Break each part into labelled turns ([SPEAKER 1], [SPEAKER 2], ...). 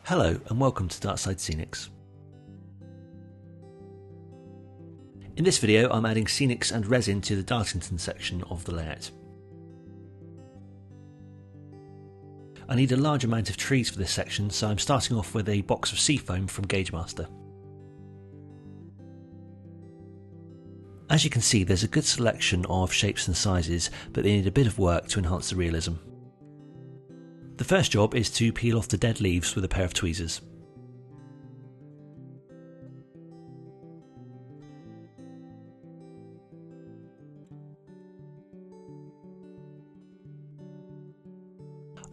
[SPEAKER 1] Hello and welcome to WWScenics. In this video I'm adding Scenics and Resin to the Dartington section of the layout. I need a large amount of trees for this section, so I'm starting off with a box of Seafoam from Gaugemaster. As you can see, there's a good selection of shapes and sizes, but they need a bit of work to enhance the realism. The first job is to peel off the dead leaves with a pair of tweezers.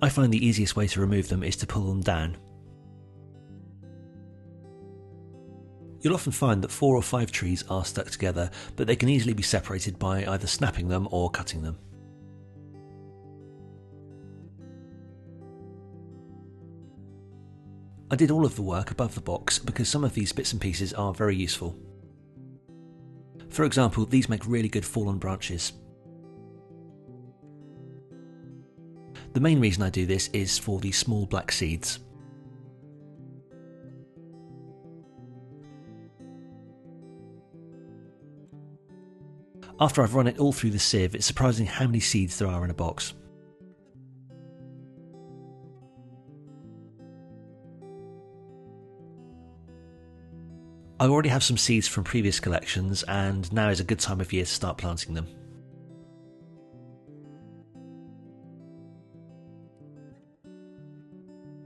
[SPEAKER 1] I find the easiest way to remove them is to pull them down. You'll often find that 4 or 5 trees are stuck together, but they can easily be separated by either snapping them or cutting them. I did all of the work above the box because some of these bits and pieces are very useful. For example, these make really good fallen branches. The main reason I do this is for the small black seeds. After I've run it all through the sieve, it's surprising how many seeds there are in a box. I already have some seeds from previous collections, and now is a good time of year to start planting them.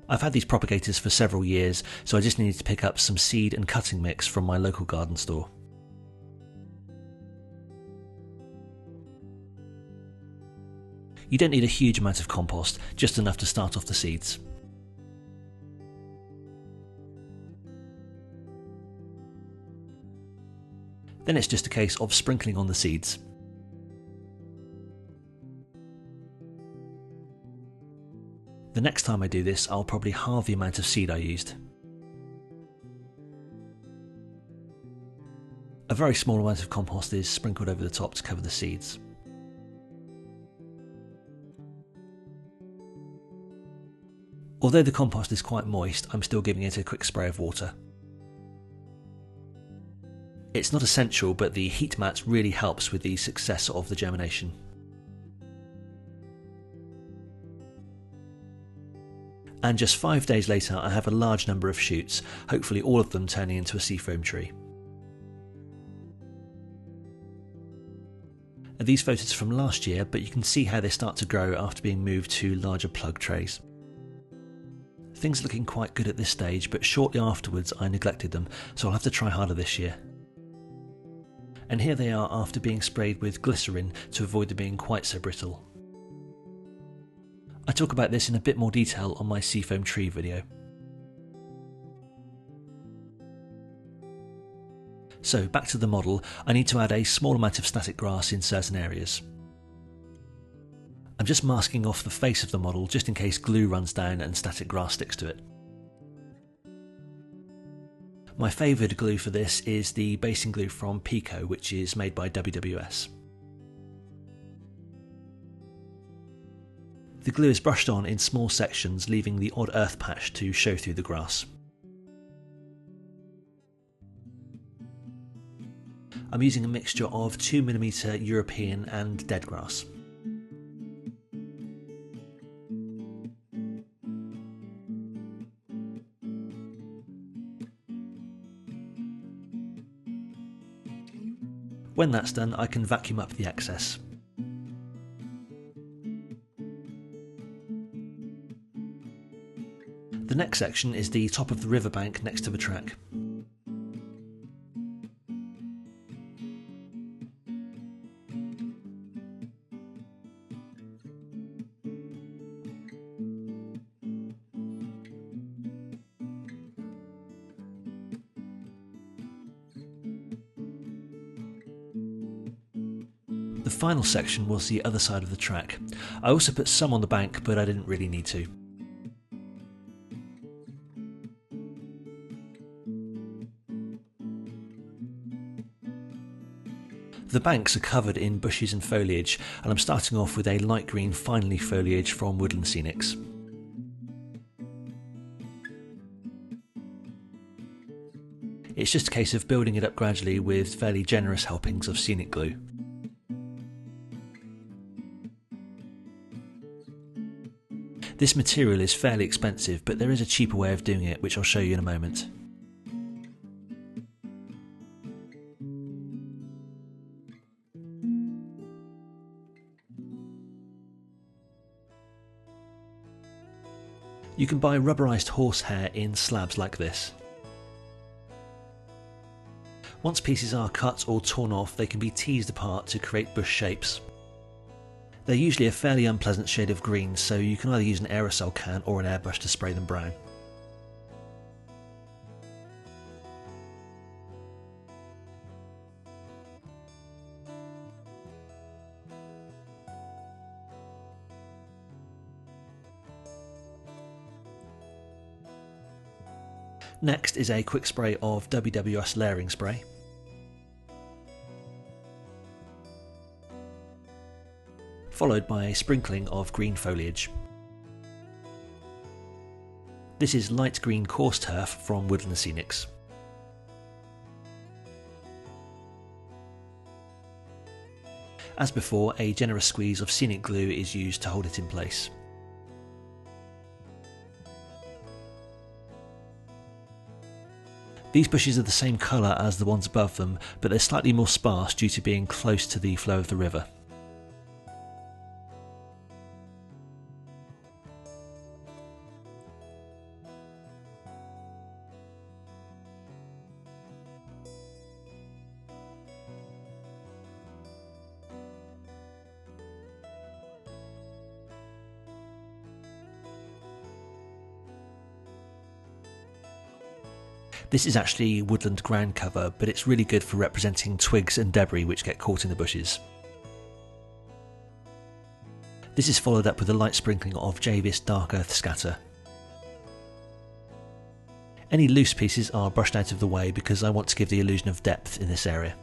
[SPEAKER 1] I've had these propagators for several years, so I just needed to pick up some seed and cutting mix from my local garden store. You don't need a huge amount of compost, just enough to start off the seeds. Then it's just a case of sprinkling on the seeds. The next time I do this, I'll probably halve the amount of seed I used. A very small amount of compost is sprinkled over the top to cover the seeds. Although the compost is quite moist, I'm still giving it a quick spray of water. It's not essential, but the heat mat really helps with the success of the germination. And just 5 days later I have a large number of shoots, hopefully all of them turning into a seafoam tree. These photos are from last year, but you can see how they start to grow after being moved to larger plug trays. Things are looking quite good at this stage, but shortly afterwards I neglected them, so I'll have to try harder this year. And here they are after being sprayed with glycerin to avoid them being quite so brittle. I talk about this in a bit more detail on my Seafoam tree video. So back to the model, I need to add a small amount of static grass in certain areas. I'm just masking off the face of the model just in case glue runs down and static grass sticks to it. My favoured glue for this is the basing glue from Peco, which is made by WWS. The glue is brushed on in small sections, leaving the odd earth patch to show through the grass. I'm using a mixture of 2mm European and dead grass. When that's done, I can vacuum up the excess. The next section is the top of the riverbank next to the track. The final section was the other side of the track. I also put some on the bank, but I didn't really need to. The banks are covered in bushes and foliage, and I'm starting off with a light green fine leaf foliage from Woodland Scenics. It's just a case of building it up gradually with fairly generous helpings of scenic glue. This material is fairly expensive, but there is a cheaper way of doing it, which I'll show you in a moment. You can buy rubberized horsehair in slabs like this. Once pieces are cut or torn off, they can be teased apart to create bush shapes. They're usually a fairly unpleasant shade of green, so you can either use an aerosol can or an airbrush to spray them brown. Next is a quick spray of WWS layering spray. Followed by a sprinkling of green foliage. This is light green coarse turf from Woodland Scenics. As before, a generous squeeze of scenic glue is used to hold it in place. These bushes are the same colour as the ones above them, but they're slightly more sparse due to being close to the flow of the river. This is actually woodland ground cover, but it's really good for representing twigs and debris which get caught in the bushes. This is followed up with a light sprinkling of Javis dark earth scatter. Any loose pieces are brushed out of the way because I want to give the illusion of depth in this area.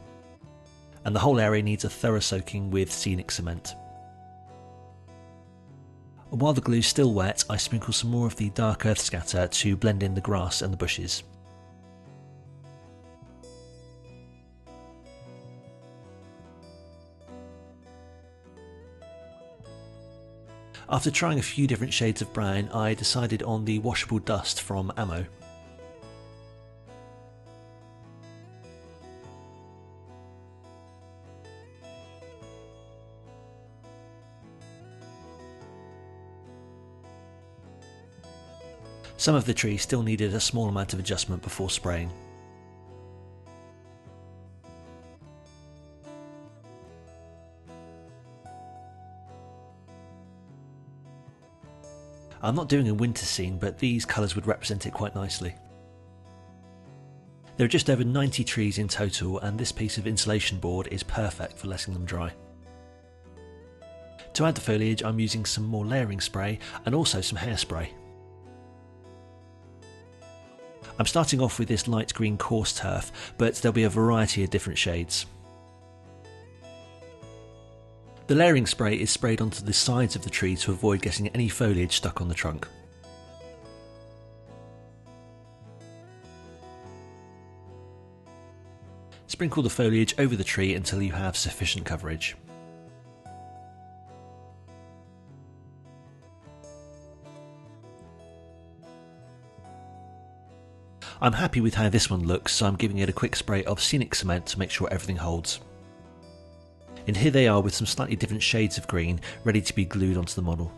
[SPEAKER 1] And the whole area needs a thorough soaking with scenic cement. While the glue is still wet, I sprinkle some more of the dark earth scatter to blend in the grass and the bushes. After trying a few different shades of brown, I decided on the washable dust from Ammo. Some of the tree still needed a small amount of adjustment before spraying. I'm not doing a winter scene, but these colours would represent it quite nicely. There are just over 90 trees in total, and this piece of insulation board is perfect for letting them dry. To add the foliage, I'm using some more layering spray and also some hairspray. I'm starting off with this light green coarse turf, but there'll be a variety of different shades. The layering spray is sprayed onto the sides of the tree to avoid getting any foliage stuck on the trunk. Sprinkle the foliage over the tree until you have sufficient coverage. I'm happy with how this one looks, so I'm giving it a quick spray of scenic cement to make sure everything holds. And here they are with some slightly different shades of green, ready to be glued onto the model.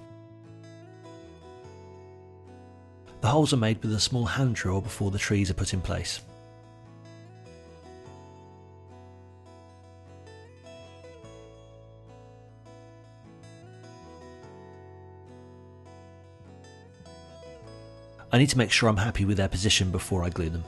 [SPEAKER 1] The holes are made with a small hand drill before the trees are put in place. I need to make sure I'm happy with their position before I glue them.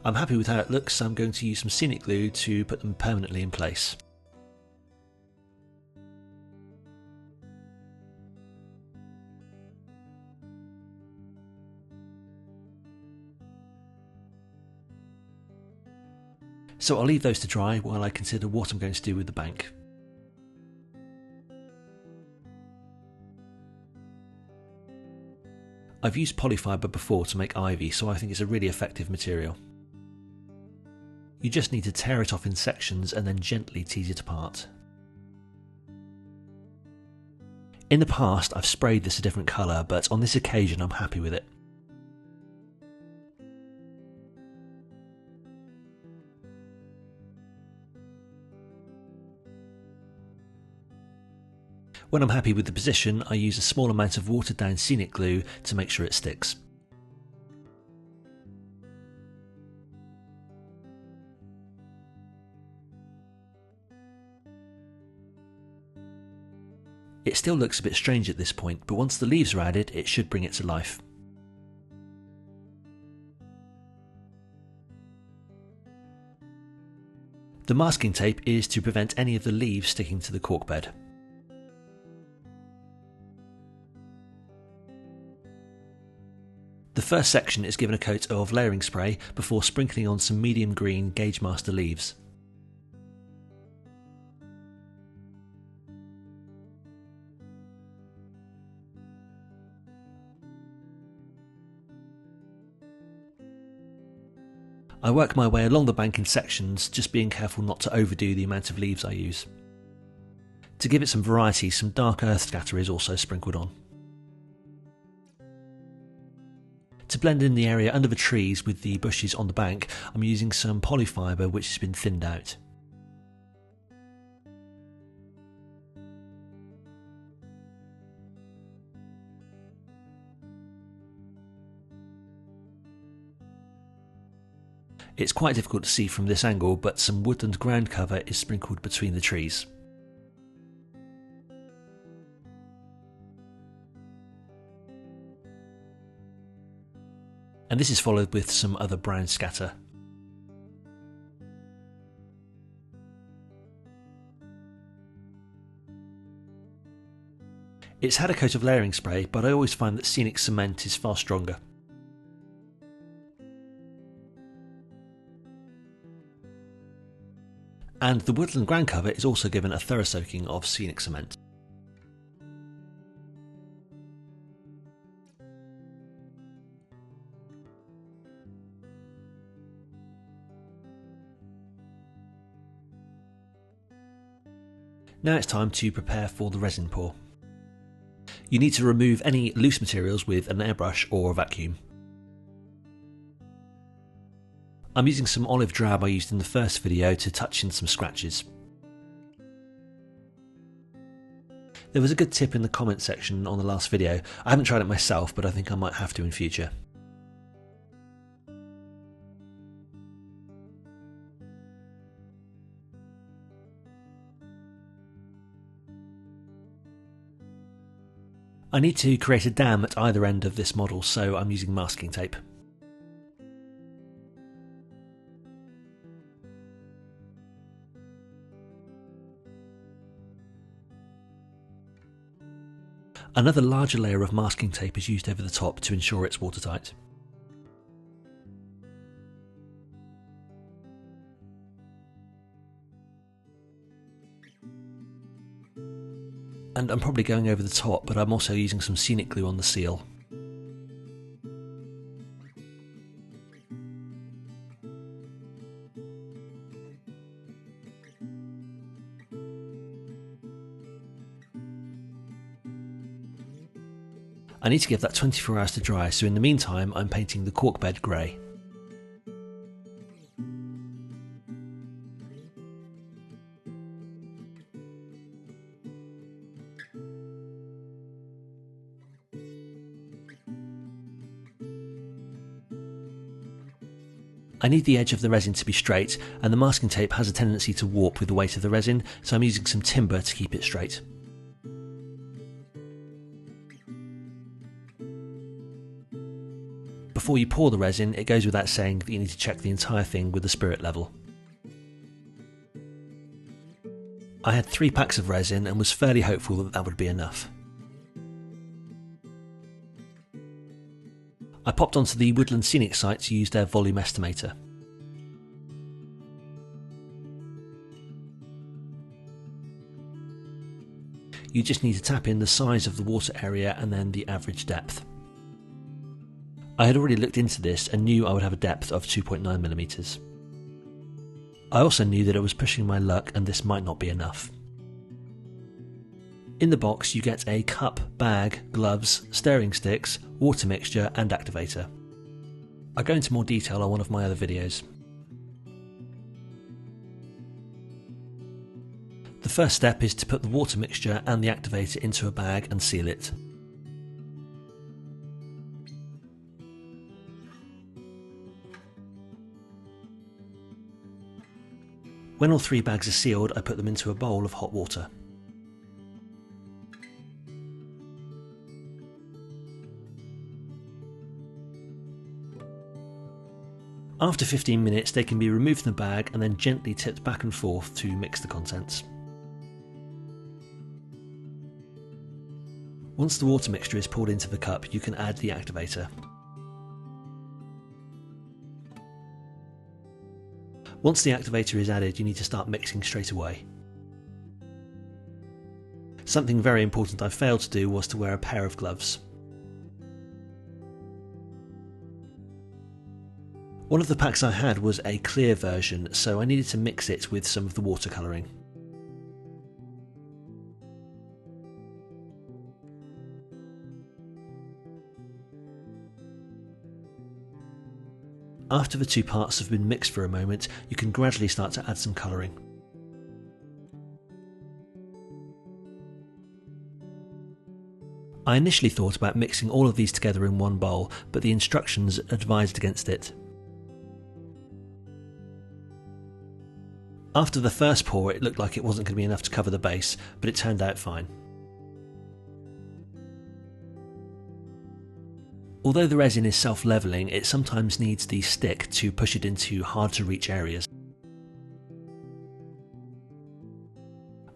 [SPEAKER 1] I'm happy with how it looks, so I'm going to use some scenic glue to put them permanently in place. So I'll leave those to dry while I consider what I'm going to do with the bank. I've used Polyfibre before to make ivy, so I think it's a really effective material. You just need to tear it off in sections and then gently tease it apart. In the past I've sprayed this a different colour, but on this occasion I'm happy with it. When I'm happy with the position, I use a small amount of watered down scenic glue to make sure it sticks. It still looks a bit strange at this point, but once the leaves are added, it should bring it to life. The masking tape is to prevent any of the leaves sticking to the cork bed. The first section is given a coat of layering spray before sprinkling on some medium green Gaugemaster leaves. I work my way along the bank in sections, just being careful not to overdo the amount of leaves I use. To give it some variety, some dark earth scatter is also sprinkled on. To blend in the area under the trees with the bushes on the bank, I'm using some Polyfibre which has been thinned out. It's quite difficult to see from this angle, but some woodland ground cover is sprinkled between the trees. And this is followed with some other brown scatter. It's had a coat of layering spray, but I always find that Scenic cement is far stronger. And the woodland ground cover is also given a thorough soaking of Scenic cement. Now it's time to prepare for the resin pour. You need to remove any loose materials with an airbrush or a vacuum. I'm using some olive drab I used in the first video to touch in some scratches. There was a good tip in the comment section on the last video. I haven't tried it myself, but I think I might have to in future. I need to create a dam at either end of this model, so I'm using masking tape. Another larger layer of masking tape is used over the top to ensure it's watertight. And I'm probably going over the top, but I'm also using some scenic glue on the seal. I need to give that 24 hours to dry, so in the meantime I'm painting the cork bed grey. I need the edge of the resin to be straight, and the masking tape has a tendency to warp with the weight of the resin, so I'm using some timber to keep it straight. Before you pour the resin, it goes without saying that you need to check the entire thing with the spirit level. I had 3 packs of resin and was fairly hopeful that that would be enough. I popped onto the Woodland Scenics site to use their volume estimator. You just need to tap in the size of the water area and then the average depth. I had already looked into this and knew I would have a depth of 2.9mm. I also knew that it was pushing my luck and this might not be enough. In the box you get a cup, bag, gloves, stirring sticks, water mixture and activator. I'll go into more detail on one of my other videos. The first step is to put the water mixture and the activator into a bag and seal it. When all 3 bags are sealed, I put them into a bowl of hot water. After 15 minutes they can be removed from the bag and then gently tipped back and forth to mix the contents. Once the water mixture is poured into the cup, you can add the activator. Once the activator is added, you need to start mixing straight away. Something very important I failed to do was to wear a pair of gloves. One of the packs I had was a clear version, so I needed to mix it with some of the watercolouring. After the 2 parts have been mixed for a moment, you can gradually start to add some colouring. I initially thought about mixing all of these together in one bowl, but the instructions advised against it. After the first pour it looked like it wasn't going to be enough to cover the base, but it turned out fine. Although the resin is self-levelling, it sometimes needs the stick to push it into hard to reach areas.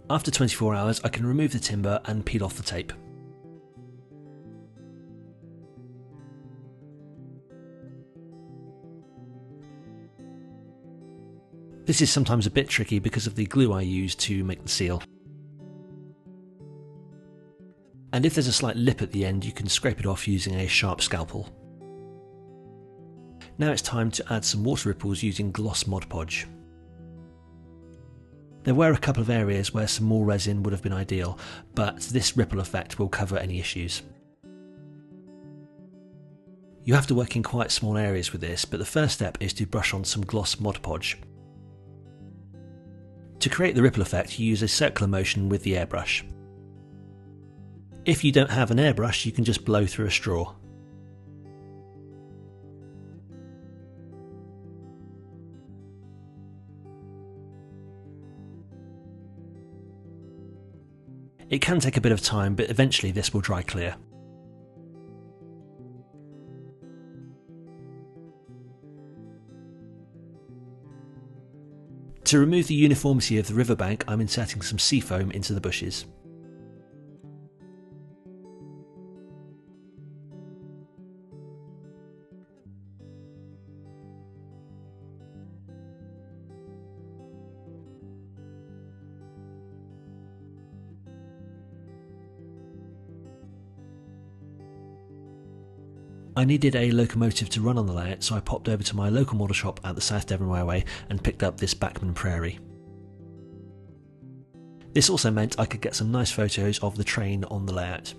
[SPEAKER 1] After 24 hours I can remove the timber and peel off the tape. This is sometimes a bit tricky because of the glue I use to make the seal. And if there's a slight lip at the end, you can scrape it off using a sharp scalpel. Now it's time to add some water ripples using gloss Mod Podge. There were a couple of areas where some more resin would have been ideal, but this ripple effect will cover any issues. You have to work in quite small areas with this, but the first step is to brush on some gloss Mod Podge. To create the ripple effect, you use a circular motion with the airbrush. If you don't have an airbrush, you can just blow through a straw. It can take a bit of time, but eventually this will dry clear. To remove the uniformity of the riverbank, I'm inserting some Seafoam into the bushes. I needed a locomotive to run on the layout, so I popped over to my local model shop at the South Devon Railway and picked up this Bachmann Prairie. This also meant I could get some nice photos of the train on the layout.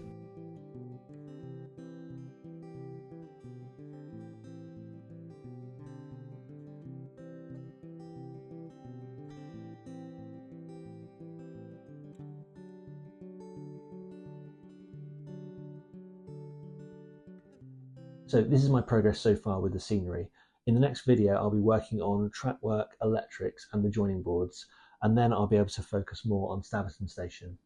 [SPEAKER 1] So this is my progress so far with the scenery. In the next video I'll be working on track work, electrics and the joining boards, and then I'll be able to focus more on Stewart Station.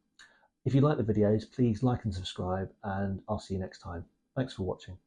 [SPEAKER 1] If you like the videos, please like and subscribe, and I'll see you next time. Thanks for watching.